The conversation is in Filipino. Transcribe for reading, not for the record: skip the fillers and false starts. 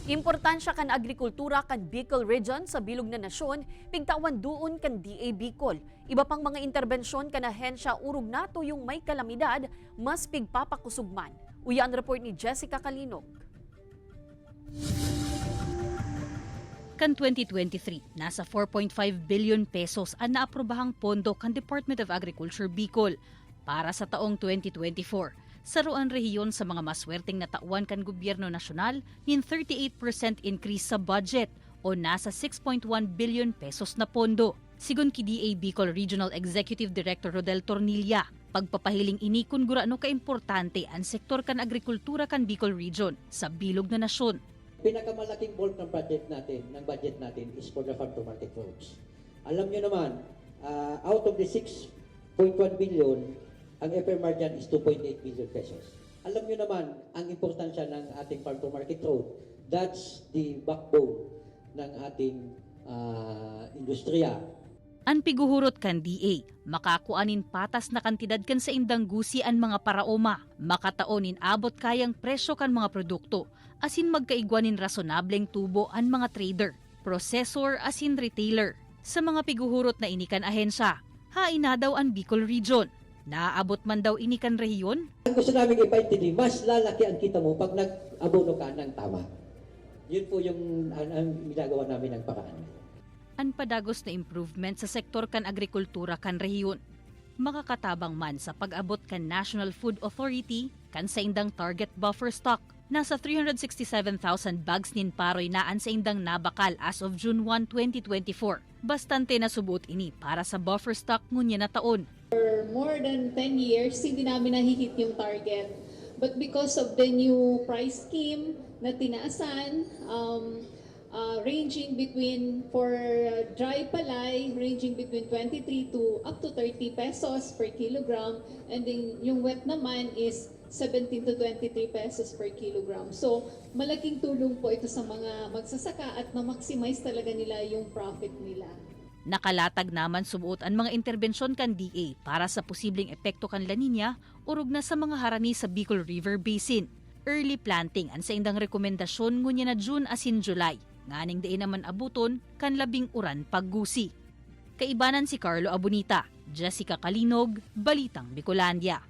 Importansya kan agrikultura kan Bicol Region sa bilog na nasyon, pigtawan doon kan DA Bicol. Iba pang mga interbensyon kan ahensya urog nato yung may kalamidad, mas pigpapakusugman. Uyan report ni Jessica Kalinog. Kan 2023, nasa 4.5 billion pesos ang naaprobahang pondo kan Department of Agriculture Bicol para sa taong 2024. Saruan rehiyon sa mga maswerteng na tauan kan gobyerno nasyonal nin 38% increase sa budget o nasa 6.1 billion pesos na pondo. Sigun ki DA Bicol Regional Executive Director Rodel Tornilla, pagpapahiling ini kun gurano kaimportante ang sektor kan agrikultura kan Bicol Region sa bilog na nasyon. Pinakamalaking bulk ng budget natin is for the farm to market roads. Alam nyo naman, out of the 6.1 billion, ang FMR dyan is 2.8 billion pesos. Alam nyo naman, ang importansya ng ating farm to market road, that's the backbone ng ating industriya. Ang piguhurot kan DA, makakuanin patas na kantidad kan sa indang gusi ang mga paraoma, makataonin abot kayang presyo kan mga produkto, asin magkaigwanin rasonableng tubo ang mga trader, processor asin retailer. Sa mga piguhurot na inikan ahensya, hain na daw ang Bicol Region. Naaabot man daw inikan rehiyon? Ang gusto namin ipaintindi, mas lalaki ang kita mo pag nag-abono ka ng tama. Yun po yung ang ginagawa namin ng paraan. Ang padagos na improvement sa sektor kan agrikultura kan rehiyon. Makakatabang man sa pag-abot kan National Food Authority kan sa indang target buffer stock. Nasa 367,000 bags nin paroy naan sa indang nabakal as of June 1, 2024. Bastante na subot ini para sa buffer stock ngunya na taon. For more than 10 years, hindi namin nahihit yung target. But because of the new price scheme na tinaasan, ranging between, for dry palay, ranging between 23 to up to 30 pesos per kilogram. And then yung wet naman is 17 to 23 pesos per kilogram. So, malaking tulong po ito sa mga magsasaka at na-maximize talaga nila yung profit nila. Nakalatag naman sumuot ang mga interbensyon kan DA para sa posibleng epekto kan La Nina urog na sa mga harani sa Bicol River Basin. Early planting ang sa indang rekomendasyon ngunya na June asin July. Nganing diin naman abuton kan labing uran paggusi. Kaibanan si Carlo Abunita, Jessica Kalinog, Balitang Bicolandia.